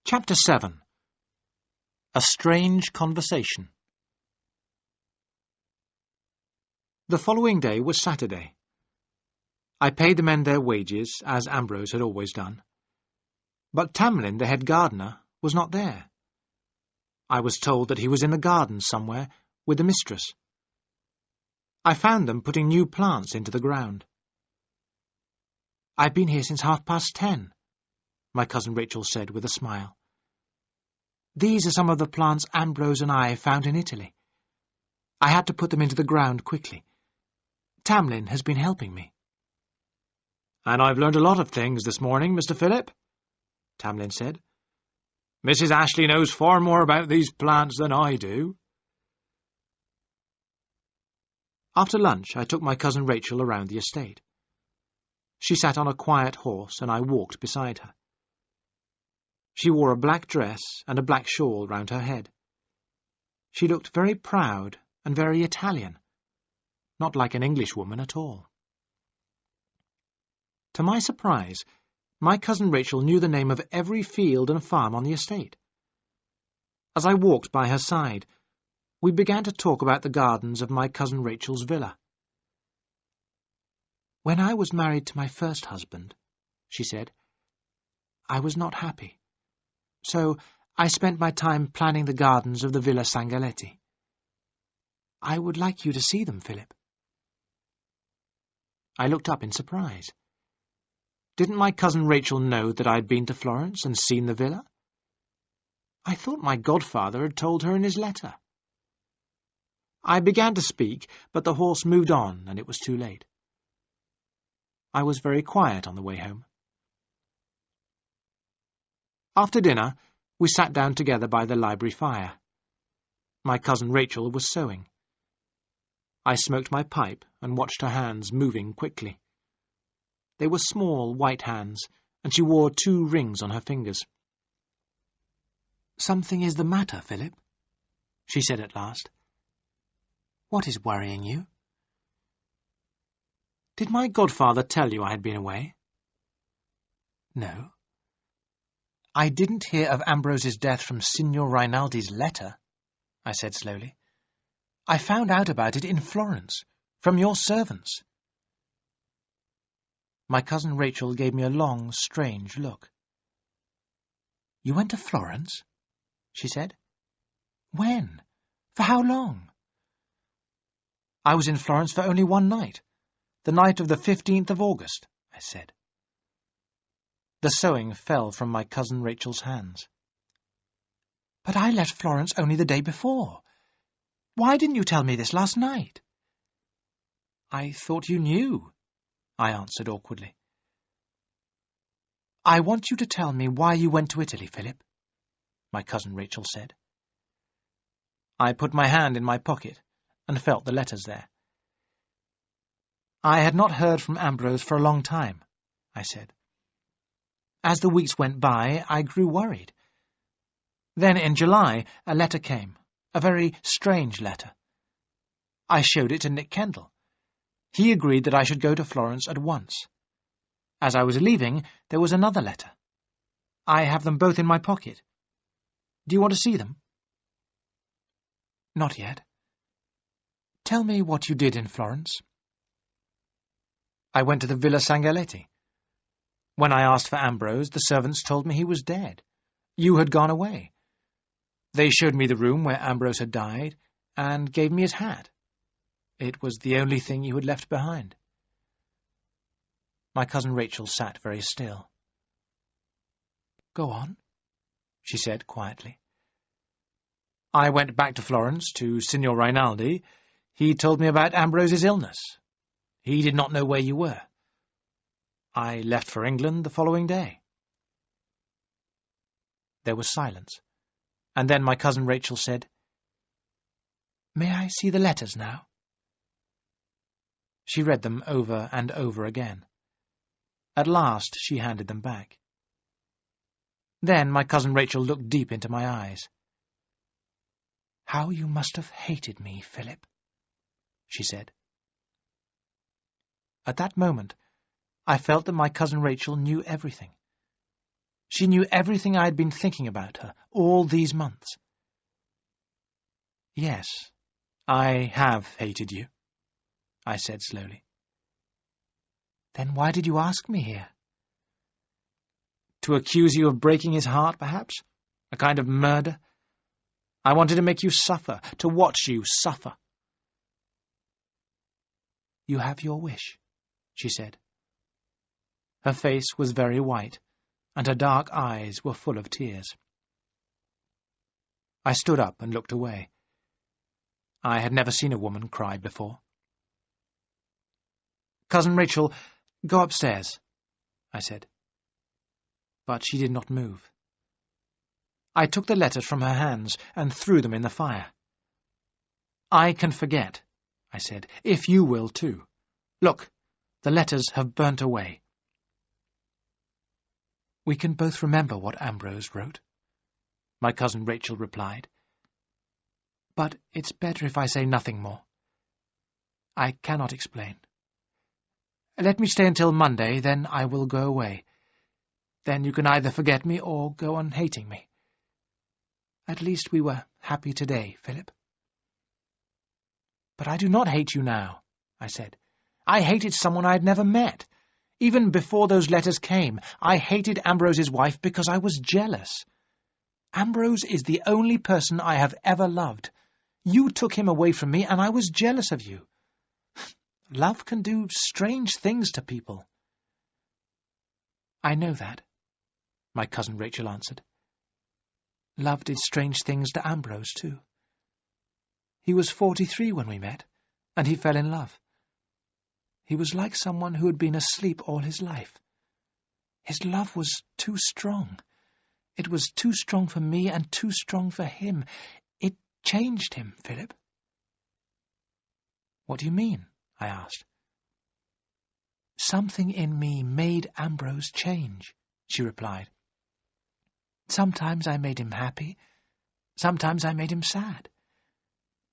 Chapter 7. A Strange Conversation. The following day was Saturday. I paid the men their wages, as Ambrose had always done. But Tamlin, the head gardener, was not there. I was told that he was in the garden somewhere with the mistress. I found them putting new plants into the ground. "I've been here since 10:30, my cousin Rachel said with a smile. "These are some of the plants Ambrose and I found in Italy. I had to put them into the ground quickly. Tamlin has been helping me." "And I've learned a lot of things this morning, Mr. Philip," Tamlin said. "Mrs. Ashley knows far more about these plants than I do." After lunch, I took my cousin Rachel around the estate. She sat on a quiet horse, and I walked beside her. She wore a black dress and a black shawl round her head. She looked very proud and very Italian, not like an Englishwoman at all. To my surprise, my cousin Rachel knew the name of every field and farm on the estate. As I walked by her side, we began to talk about the gardens of my cousin Rachel's villa. "When I was married to my first husband," she said, "I was not happy. So I spent my time planning the gardens of the Villa Sangaletti. I would like you to see them, Philip." I looked up in surprise. Didn't my cousin Rachel know that I'd been to Florence and seen the villa? I thought my godfather had told her in his letter. I began to speak, but the horse moved on, and it was too late. I was very quiet on the way home. After dinner, we sat down together by the library fire. My cousin Rachel was sewing. I smoked my pipe and watched her hands moving quickly. They were small, white hands, and she wore 2 rings on her fingers. "Something is the matter, Philip," she said at last. "What is worrying you?" "Did my godfather tell you I had been away?" "No." "I didn't hear of Ambrose's death from Signor Rinaldi's letter," I said slowly. "I found out about it in Florence, from your servants." My cousin Rachel gave me a long, strange look. "You went to Florence?" she said. "When? For how long?" "I was in Florence for only one night, the night of the 15th of August, I said. The sewing fell from my cousin Rachel's hands. "But I left Florence only the day before. Why didn't you tell me this last night?" "I thought you knew," I answered awkwardly. "I want you to tell me why you went to Italy, Philip," my cousin Rachel said. I put my hand in my pocket and felt the letters there. "I had not heard from Ambrose for a long time," I said. "As the weeks went by, I grew worried. Then in July, a letter came, a very strange letter. I showed it to Nick Kendall. He agreed that I should go to Florence at once. As I was leaving, there was another letter. I have them both in my pocket. Do you want to see them?" "Not yet. Tell me what you did in Florence." "I went to the Villa Sangaletti. When I asked for Ambrose, the servants told me he was dead. You had gone away. They showed me the room where Ambrose had died, and gave me his hat. It was the only thing you had left behind." My cousin Rachel sat very still. "Go on," she said quietly. "I went back to Florence, to Signor Rinaldi. He told me about Ambrose's illness. He did not know where you were. I left for England the following day." There was silence, and then my cousin Rachel said, "May I see the letters now?" She read them over and over again. At last she handed them back. Then my cousin Rachel looked deep into my eyes. "How you must have hated me, Philip," she said. At that moment, I felt that my cousin Rachel knew everything. She knew everything I had been thinking about her all these months. "Yes, I have hated you," I said slowly. "Then why did you ask me here?" "To accuse you of breaking his heart, perhaps? A kind of murder? I wanted to make you suffer, to watch you suffer." "You have your wish," she said. Her face was very white, and her dark eyes were full of tears. I stood up and looked away. I had never seen a woman cry before. "Cousin Rachel, go upstairs," I said. But she did not move. I took the letters from her hands and threw them in the fire. "I can forget," I said, "if you will too. Look, the letters have burnt away." "We can both remember what Ambrose wrote," my cousin Rachel replied. "But it's better if I say nothing more. I cannot explain. Let me stay until Monday, then I will go away. Then you can either forget me or go on hating me. At least we were happy today, Philip." "But I do not hate you now," I said. "I hated someone I had never met. Even before those letters came, I hated Ambrose's wife because I was jealous. Ambrose is the only person I have ever loved. You took him away from me, and I was jealous of you. Love can do strange things to people." "I know that," my cousin Rachel answered. "Love did strange things to Ambrose, too. He was 43 when we met, and he fell in love. He was like someone who had been asleep all his life. His love was too strong. It was too strong for me and too strong for him. It changed him, Philip." "What do you mean?" I asked. "Something in me made Ambrose change," she replied. "Sometimes I made him happy. Sometimes I made him sad.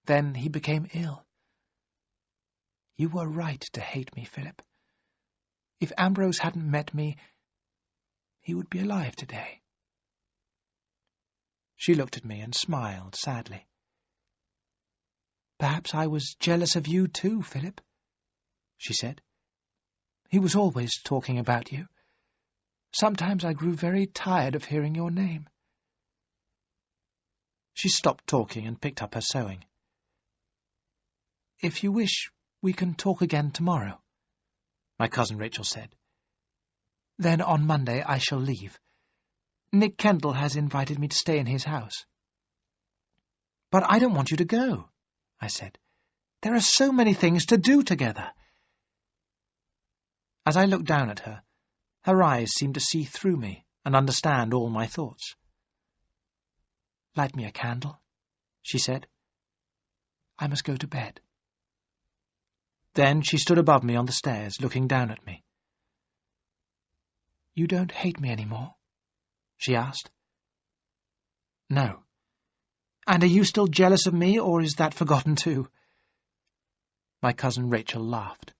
Then he became ill. You were right to hate me, Philip. If Ambrose hadn't met me, he would be alive today." She looked at me and smiled sadly. "Perhaps I was jealous of you too, Philip," she said. "He was always talking about you. Sometimes I grew very tired of hearing your name." She stopped talking and picked up her sewing. "If you wish, we can talk again tomorrow," my cousin Rachel said. "Then on Monday I shall leave. Nick Kendall has invited me to stay in his house." "But I don't want you to go," I said. "There are so many things to do together." As I looked down at her, her eyes seemed to see through me and understand all my thoughts. "Light me a candle," she said. "I must go to bed." Then she stood above me on the stairs, looking down at me. "You don't hate me any more?" she asked. "No. And are you still jealous of me, or is that forgotten too?" My cousin Rachel laughed.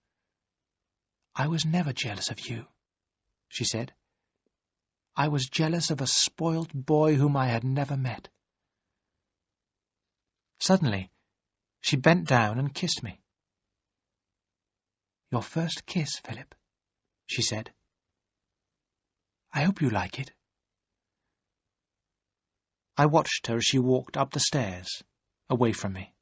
"I was never jealous of you," she said. "I was jealous of a spoilt boy whom I had never met." Suddenly, she bent down and kissed me. "Your first kiss, Philip," she said. "I hope you like it." I watched her as she walked up the stairs, away from me.